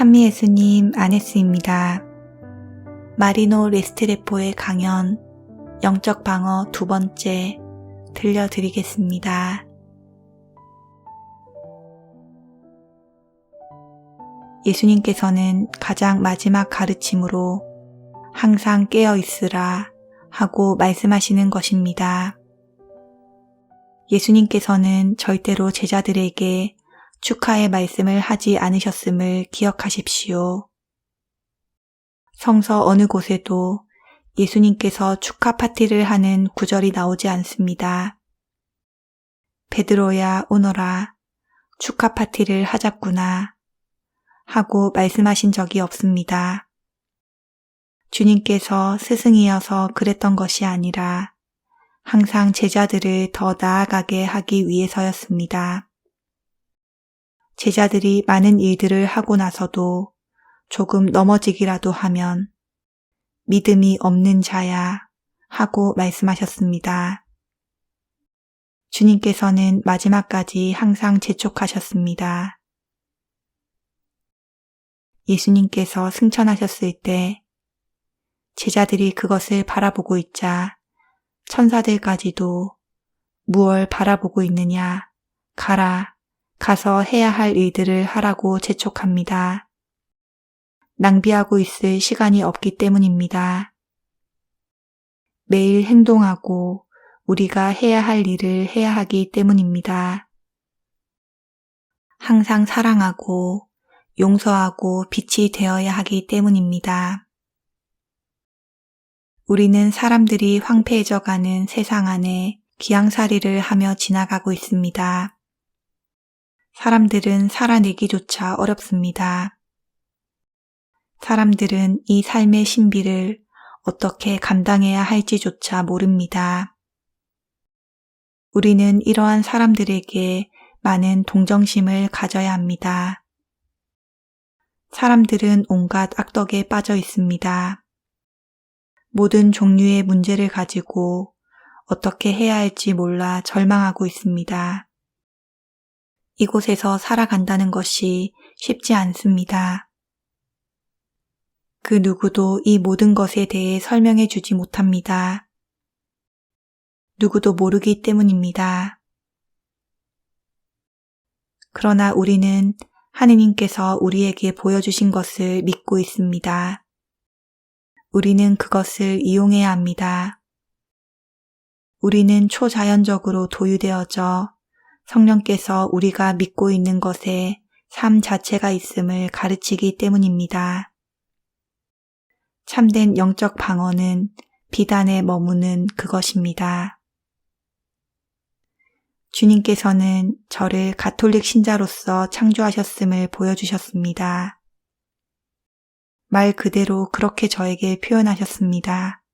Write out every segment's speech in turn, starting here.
찬미 예수님 아네스입니다. 마리노 레스트레포의 강연 영적 방어 2번째 들려드리겠습니다. 예수님께서는 가장 마지막 가르침으로 항상 깨어 있으라 하고 말씀하시는 것입니다. 예수님께서는 절대로 제자들에게 축하의 말씀을 하지 않으셨음을 기억하십시오. 성서 어느 곳에도 예수님께서 축하 파티를 하는 구절이 나오지 않습니다. 베드로야 오너라 축하 파티를 하자꾸나 하고 말씀하신 적이 없습니다. 주님께서 스승이어서 그랬던 것이 아니라 항상 제자들을 더 나아가게 하기 위해서였습니다. 제자들이 많은 일들을 하고 나서도 조금 넘어지기라도 하면 믿음이 없는 자야 하고 말씀하셨습니다. 주님께서는 마지막까지 항상 재촉하셨습니다. 예수님께서 승천하셨을 때 제자들이 그것을 바라보고 있자 천사들까지도 무얼 바라보고 있느냐, 가서 해야 할 일들을 하라고 재촉합니다. 낭비하고 있을 시간이 없기 때문입니다. 매일 행동하고 우리가 해야 할 일을 해야 하기 때문입니다. 항상 사랑하고 용서하고 빛이 되어야 하기 때문입니다. 우리는 사람들이 황폐해져가는 세상 안에 기양살이를 하며 지나가고 있습니다. 사람들은 살아내기조차 어렵습니다. 사람들은 이 삶의 신비를 어떻게 감당해야 할지조차 모릅니다. 우리는 이러한 사람들에게 많은 동정심을 가져야 합니다. 사람들은 온갖 악덕에 빠져 있습니다. 모든 종류의 문제를 가지고 어떻게 해야 할지 몰라 절망하고 있습니다. 이곳에서 살아간다는 것이 쉽지 않습니다. 그 누구도 이 모든 것에 대해 설명해 주지 못합니다. 누구도 모르기 때문입니다. 그러나 우리는 하느님께서 우리에게 보여주신 것을 믿고 있습니다. 우리는 그것을 이용해야 합니다. 우리는 초자연적으로 도유되어져 성령께서 우리가 믿고 있는 것에 삶 자체가 있음을 가르치기 때문입니다. 참된 영적 방어는 비단에 머무는 그것입니다. 주님께서는 저를 가톨릭 신자로서 창조하셨음을 보여주셨습니다. 말 그대로 그렇게 저에게 표현하셨습니다.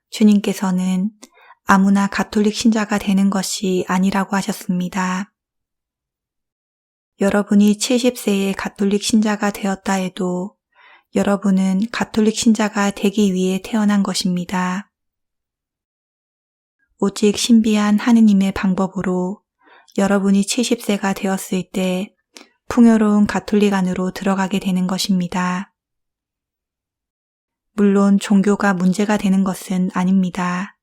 주님께서는 아무나 가톨릭 신자가 되는 것이 아니라고 하셨습니다. 여러분이 70세에 가톨릭 신자가 되었다 해도 여러분은 가톨릭 신자가 되기 위해 태어난 것입니다. 오직 신비한 하느님의 방법으로 여러분이 70세가 되었을 때 풍요로운 가톨릭 안으로 들어가게 되는 것입니다. 물론 종교가 문제가 되는 것은 아닙니다.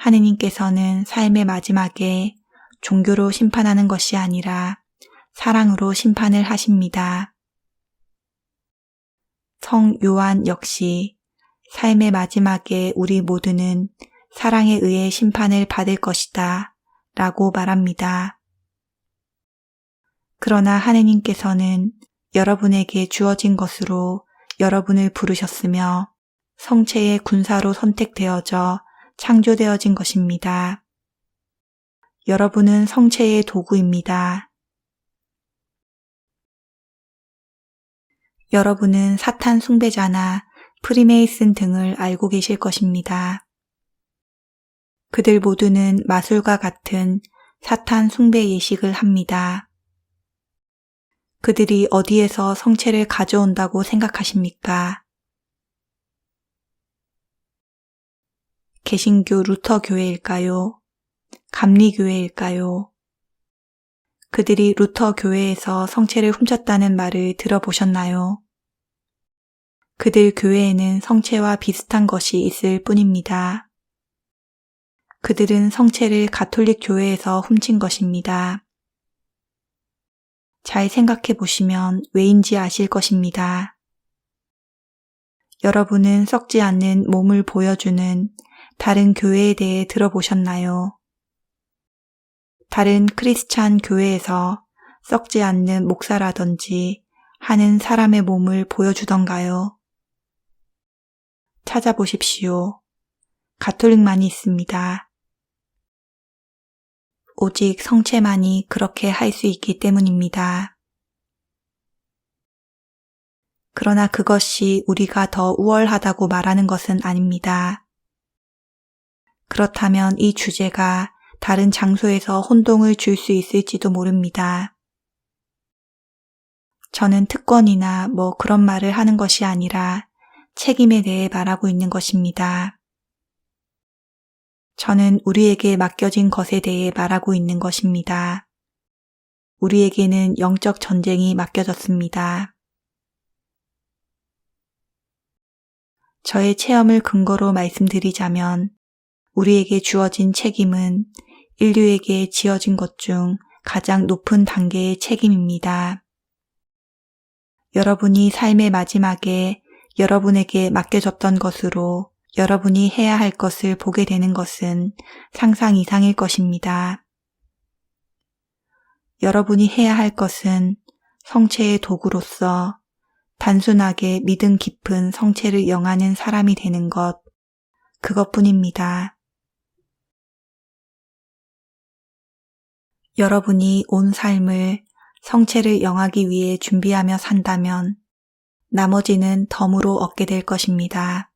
하느님께서는 삶의 마지막에 종교로 심판하는 것이 아니라 사랑으로 심판을 하십니다. 성 요한 역시 삶의 마지막에 우리 모두는 사랑에 의해 심판을 받을 것이다 라고 말합니다. 그러나 하느님께서는 여러분에게 주어진 것으로 여러분을 부르셨으며 성체의 군사로 선택되어져 창조되어진 것입니다. 여러분은 성체의 도구입니다. 여러분은 사탄 숭배자나 프리메이슨 등을 알고 계실 것입니다. 그들 모두는 마술과 같은 사탄 숭배 예식을 합니다. 그들이 어디에서 성체를 가져온다고 생각하십니까? 개신교 루터 교회일까요? 감리교회일까요? 그들이 루터 교회에서 성체를 훔쳤다는 말을 들어보셨나요? 그들 교회에는 성체와 비슷한 것이 있을 뿐입니다. 그들은 성체를 가톨릭 교회에서 훔친 것입니다. 잘 생각해 보시면 왜인지 아실 것입니다. 여러분은 썩지 않는 몸을 보여주는 다른 교회에 대해 들어보셨나요? 다른 크리스찬 교회에서 썩지 않는 목사라든지 하는 사람의 몸을 보여주던가요? 찾아보십시오. 가톨릭만이 있습니다. 오직 성체만이 그렇게 할 수 있기 때문입니다. 그러나 그것이 우리가 더 우월하다고 말하는 것은 아닙니다. 그렇다면 이 주제가 다른 장소에서 혼동을 줄 수 있을지도 모릅니다. 저는 특권이나 뭐 그런 말을 하는 것이 아니라 책임에 대해 말하고 있는 것입니다. 저는 우리에게 맡겨진 것에 대해 말하고 있는 것입니다. 우리에게는 영적 전쟁이 맡겨졌습니다. 저의 체험을 근거로 말씀드리자면 우리에게 주어진 책임은 인류에게 지어진 것 중 가장 높은 단계의 책임입니다. 여러분이 삶의 마지막에 여러분에게 맡겨졌던 것으로 여러분이 해야 할 것을 보게 되는 것은 상상 이상일 것입니다. 여러분이 해야 할 것은 성체의 도구로서 단순하게 믿음 깊은 성체를 영하는 사람이 되는 것, 그것뿐입니다. 여러분이 온 삶을 성체를 영하기 위해 준비하며 산다면 나머지는 덤으로 얻게 될 것입니다.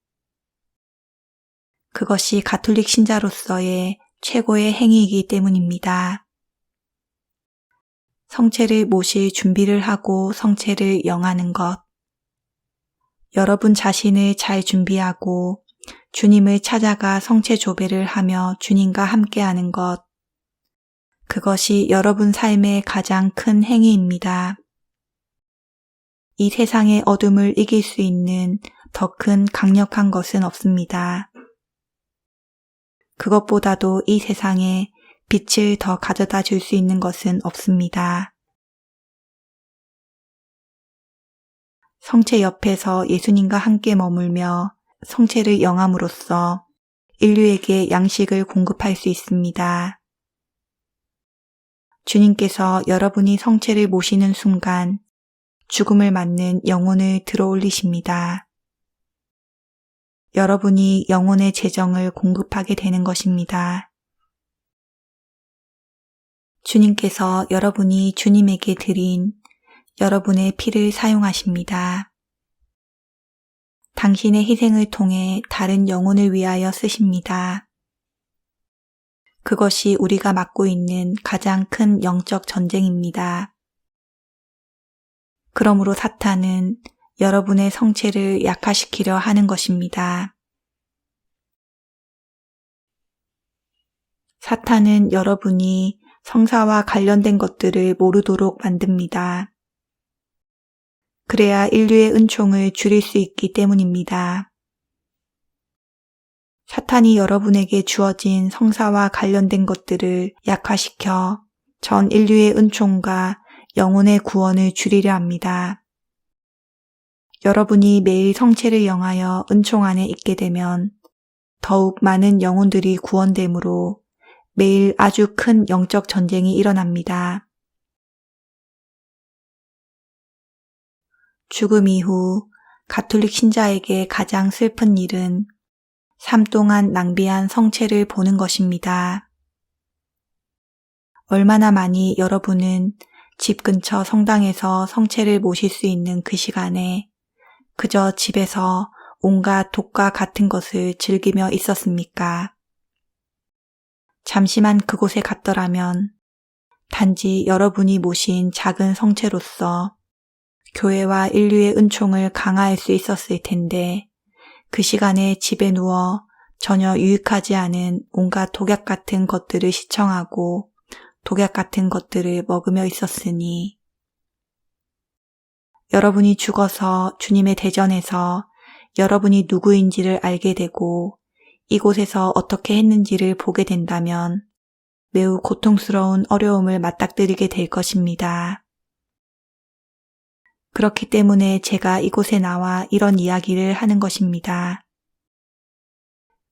그것이 가톨릭 신자로서의 최고의 행위이기 때문입니다. 성체를 모실 준비를 하고 성체를 영하는 것. 여러분 자신을 잘 준비하고 주님을 찾아가 성체 조배를 하며 주님과 함께하는 것. 그것이 여러분 삶의 가장 큰 행위입니다. 이 세상의 어둠을 이길 수 있는 더 큰 강력한 것은 없습니다. 그것보다도 이 세상에 빛을 더 가져다 줄 수 있는 것은 없습니다. 성체 옆에서 예수님과 함께 머물며 성체를 영함으로써 인류에게 양식을 공급할 수 있습니다. 주님께서 여러분이 성체를 모시는 순간 죽음을 맞는 영혼을 들어올리십니다. 여러분이 영혼의 재정을 공급하게 되는 것입니다. 주님께서 여러분이 주님에게 드린 여러분의 피를 사용하십니다. 당신의 희생을 통해 다른 영혼을 위하여 쓰십니다. 그것이 우리가 맡고 있는 가장 큰 영적 전쟁입니다. 그러므로 사탄은 여러분의 성체를 약화시키려 하는 것입니다. 사탄은 여러분이 성사와 관련된 것들을 모르도록 만듭니다. 그래야 인류의 은총을 줄일 수 있기 때문입니다. 사탄이 여러분에게 주어진 성사와 관련된 것들을 약화시켜 전 인류의 은총과 영혼의 구원을 줄이려 합니다. 여러분이 매일 성체를 영하여 은총 안에 있게 되면 더욱 많은 영혼들이 구원되므로 매일 아주 큰 영적 전쟁이 일어납니다. 죽음 이후 가톨릭 신자에게 가장 슬픈 일은 삶 동안 낭비한 성체를 보는 것입니다. 얼마나 많이 여러분은 집 근처 성당에서 성체를 모실 수 있는 그 시간에 그저 집에서 온갖 독과 같은 것을 즐기며 있었습니까? 잠시만 그곳에 갔더라면 단지 여러분이 모신 작은 성체로서 교회와 인류의 은총을 강화할 수 있었을 텐데 그 시간에 집에 누워 전혀 유익하지 않은 온갖 독약 같은 것들을 시청하고 독약 같은 것들을 먹으며 있었으니 여러분이 죽어서 주님의 대전에서 여러분이 누구인지를 알게 되고 이곳에서 어떻게 했는지를 보게 된다면 매우 고통스러운 어려움을 맞닥뜨리게 될 것입니다. 그렇기 때문에 제가 이곳에 나와 이런 이야기를 하는 것입니다.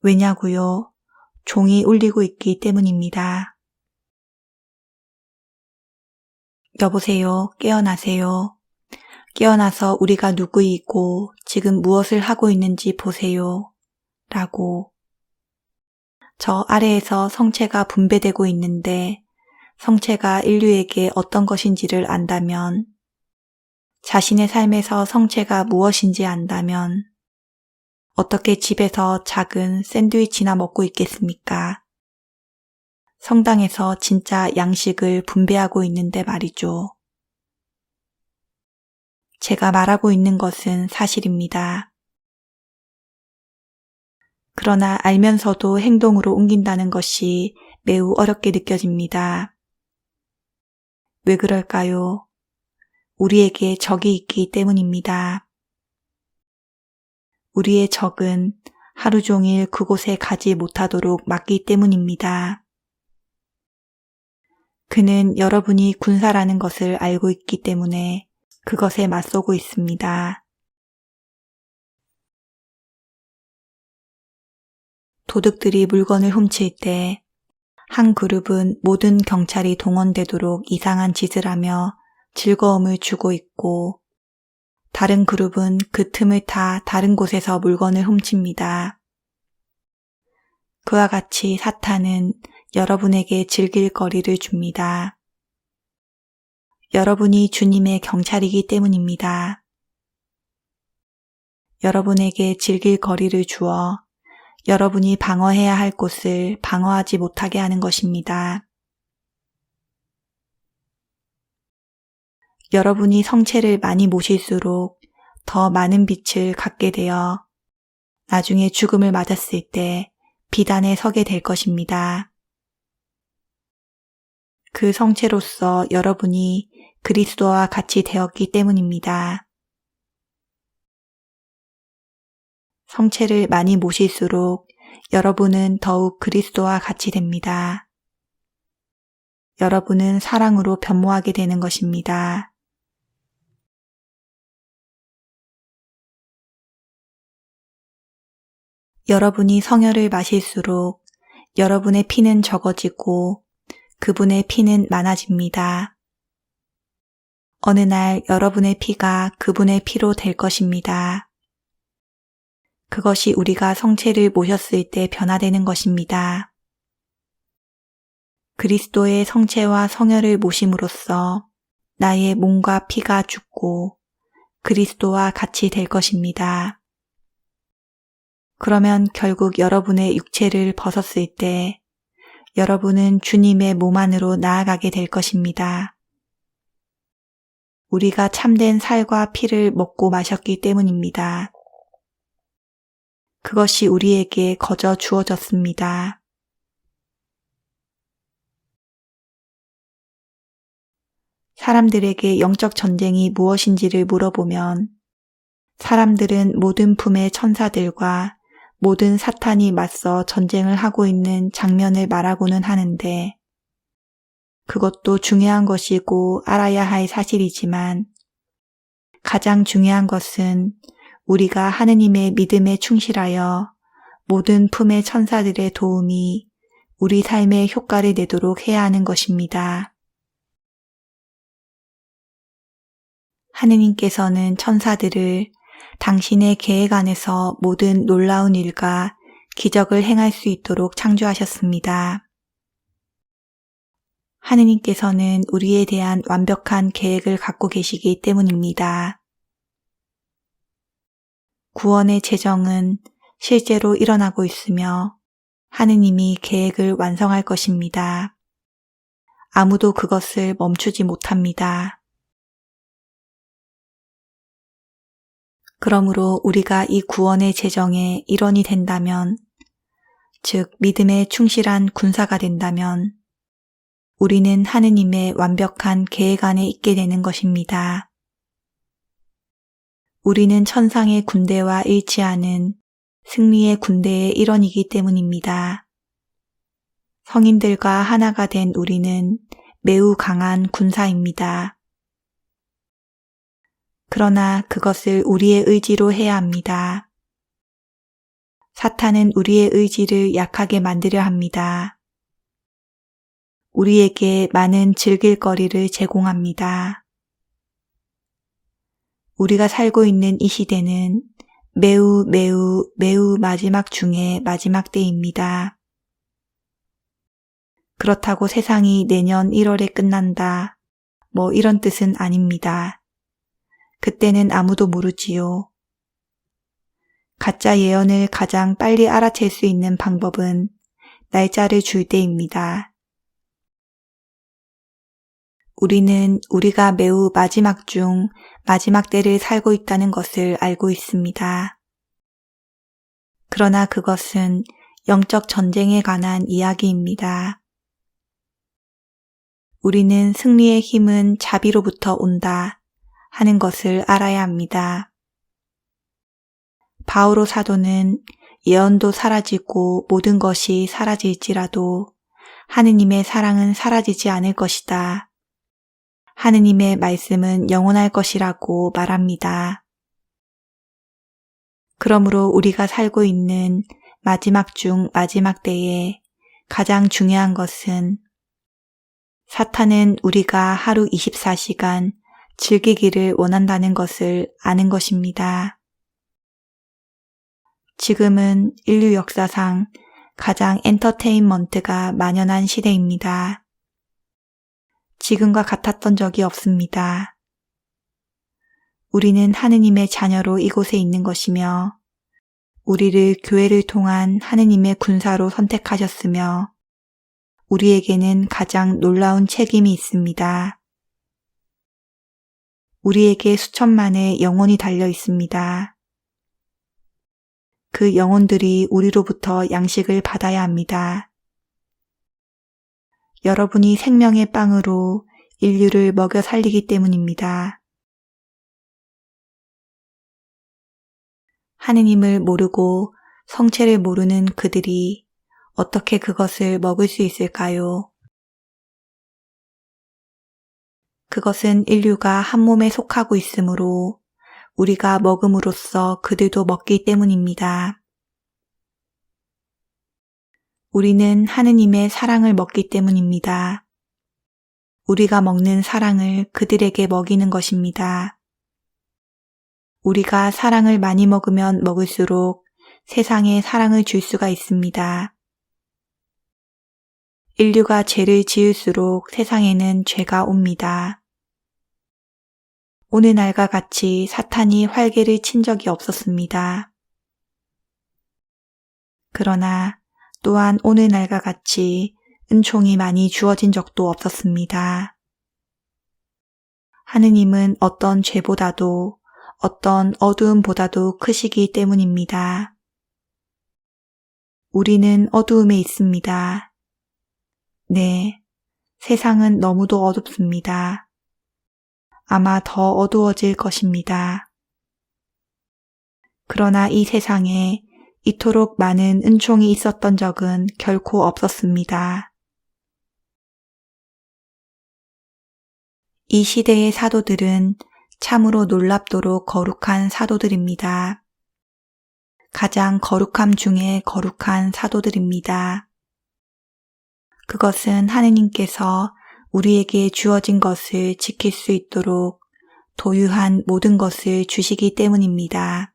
왜냐고요? 종이 울리고 있기 때문입니다. 여보세요. 깨어나세요. 깨어나서 우리가 누구이고 지금 무엇을 하고 있는지 보세요. 라고. 저 아래에서 성체가 분배되고 있는데 성체가 인류에게 어떤 것인지를 안다면, 자신의 삶에서 성체가 무엇인지 안다면 어떻게 집에서 작은 샌드위치나 먹고 있겠습니까? 성당에서 진짜 양식을 분배하고 있는데 말이죠. 제가 말하고 있는 것은 사실입니다. 그러나 알면서도 행동으로 옮긴다는 것이 매우 어렵게 느껴집니다. 왜 그럴까요? 우리에게 적이 있기 때문입니다. 우리의 적은 하루 종일 그곳에 가지 못하도록 막기 때문입니다. 그는 여러분이 군사라는 것을 알고 있기 때문에 그것에 맞서고 있습니다. 도둑들이 물건을 훔칠 때 한 그룹은 모든 경찰이 동원되도록 이상한 짓을 하며 즐거움을 주고 있고 다른 그룹은 그 틈을 타 다른 곳에서 물건을 훔칩니다. 그와 같이 사탄은 여러분에게 즐길 거리를 줍니다. 여러분이 주님의 경찰이기 때문입니다. 여러분에게 즐길 거리를 주어 여러분이 방어해야 할 곳을 방어하지 못하게 하는 것입니다. 여러분이 성체를 많이 모실수록 더 많은 빛을 갖게 되어 나중에 죽음을 맞았을 때 비단에 서게 될 것입니다. 그 성체로서 여러분이 그리스도와 같이 되었기 때문입니다. 성체를 많이 모실수록 여러분은 더욱 그리스도와 같이 됩니다. 여러분은 사랑으로 변모하게 되는 것입니다. 여러분이 성혈을 마실수록 여러분의 피는 적어지고 그분의 피는 많아집니다. 어느 날 여러분의 피가 그분의 피로 될 것입니다. 그것이 우리가 성체를 모셨을 때 변화되는 것입니다. 그리스도의 성체와 성혈을 모심으로써 나의 몸과 피가 죽고 그리스도와 같이 될 것입니다. 그러면 결국 여러분의 육체를 벗었을 때 여러분은 주님의 몸 안으로 나아가게 될 것입니다. 우리가 참된 살과 피를 먹고 마셨기 때문입니다. 그것이 우리에게 거저 주어졌습니다. 사람들에게 영적 전쟁이 무엇인지를 물어보면 사람들은 모든 품의 천사들과 모든 사탄이 맞서 전쟁을 하고 있는 장면을 말하고는 하는데 그것도 중요한 것이고 알아야 할 사실이지만 가장 중요한 것은 우리가 하느님의 믿음에 충실하여 모든 품의 천사들의 도움이 우리 삶에 효과를 내도록 해야 하는 것입니다. 하느님께서는 천사들을 당신의 계획 안에서 모든 놀라운 일과 기적을 행할 수 있도록 창조하셨습니다. 하느님께서는 우리에 대한 완벽한 계획을 갖고 계시기 때문입니다. 구원의 제정은 실제로 일어나고 있으며 하느님이 계획을 완성할 것입니다. 아무도 그것을 멈추지 못합니다. 그러므로 우리가 이 구원의 제정의 일원이 된다면, 즉 믿음에 충실한 군사가 된다면 우리는 하느님의 완벽한 계획 안에 있게 되는 것입니다. 우리는 천상의 군대와 일치하는 승리의 군대의 일원이기 때문입니다. 성인들과 하나가 된 우리는 매우 강한 군사입니다. 그러나 그것을 우리의 의지로 해야 합니다. 사탄은 우리의 의지를 약하게 만들려 합니다. 우리에게 많은 즐길 거리를 제공합니다. 우리가 살고 있는 이 시대는 매우 마지막 중에 마지막 때입니다. 그렇다고 세상이 내년 1월에 끝난다. 이런 뜻은 아닙니다. 그때는 아무도 모르지요. 가짜 예언을 가장 빨리 알아챌 수 있는 방법은 날짜를 줄 때입니다. 우리는 우리가 매우 마지막 중 마지막 때를 살고 있다는 것을 알고 있습니다. 그러나 그것은 영적 전쟁에 관한 이야기입니다. 우리는 승리의 힘은 자비로부터 온다 하는 것을 알아야 합니다. 바오로 사도는 예언도 사라지고 모든 것이 사라질지라도 하느님의 사랑은 사라지지 않을 것이다. 하느님의 말씀은 영원할 것이라고 말합니다. 그러므로 우리가 살고 있는 마지막 중 마지막 때에 가장 중요한 것은 사탄은 우리가 하루 24시간 즐기기를 원한다는 것을 아는 것입니다. 지금은 인류 역사상 가장 엔터테인먼트가 만연한 시대입니다. 지금과 같았던 적이 없습니다. 우리는 하느님의 자녀로 이곳에 있는 것이며 우리를 교회를 통한 하느님의 군사로 선택하셨으며 우리에게는 가장 놀라운 책임이 있습니다. 우리에게 수천만의 영혼이 달려 있습니다. 그 영혼들이 우리로부터 양식을 받아야 합니다. 여러분이 생명의 빵으로 인류를 먹여 살리기 때문입니다. 하느님을 모르고 성체를 모르는 그들이 어떻게 그것을 먹을 수 있을까요? 그것은 인류가 한 몸에 속하고 있으므로 우리가 먹음으로써 그들도 먹기 때문입니다. 우리는 하느님의 사랑을 먹기 때문입니다. 우리가 먹는 사랑을 그들에게 먹이는 것입니다. 우리가 사랑을 많이 먹으면 먹을수록 세상에 사랑을 줄 수가 있습니다. 인류가 죄를 지을수록 세상에는 죄가 옵니다. 오늘날과 같이 사탄이 활개를 친 적이 없었습니다. 그러나 또한 오늘날과 같이 은총이 많이 주어진 적도 없었습니다. 하느님은 어떤 죄보다도 어떤 어두움보다도 크시기 때문입니다. 우리는 어두움에 있습니다. 네, 세상은 너무도 어둡습니다. 아마 더 어두워질 것입니다. 그러나 이 세상에 이토록 많은 은총이 있었던 적은 결코 없었습니다. 이 시대의 사도들은 참으로 놀랍도록 거룩한 사도들입니다. 가장 거룩함 중에 거룩한 사도들입니다. 그것은 하느님께서 우리에게 주어진 것을 지킬 수 있도록 도유한 모든 것을 주시기 때문입니다.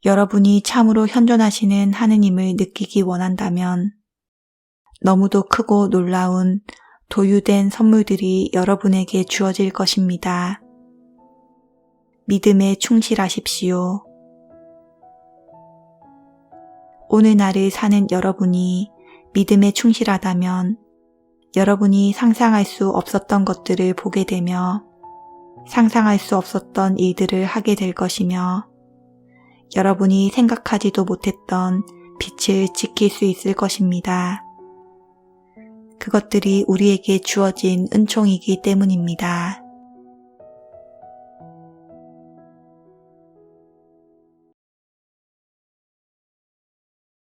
여러분이 참으로 현존하시는 하느님을 느끼기 원한다면 너무도 크고 놀라운 도유된 선물들이 여러분에게 주어질 것입니다. 믿음에 충실하십시오. 오늘날을 사는 여러분이 믿음에 충실하다면 여러분이 상상할 수 없었던 것들을 보게 되며 상상할 수 없었던 일들을 하게 될 것이며 여러분이 생각하지도 못했던 빛을 지킬 수 있을 것입니다. 그것들이 우리에게 주어진 은총이기 때문입니다.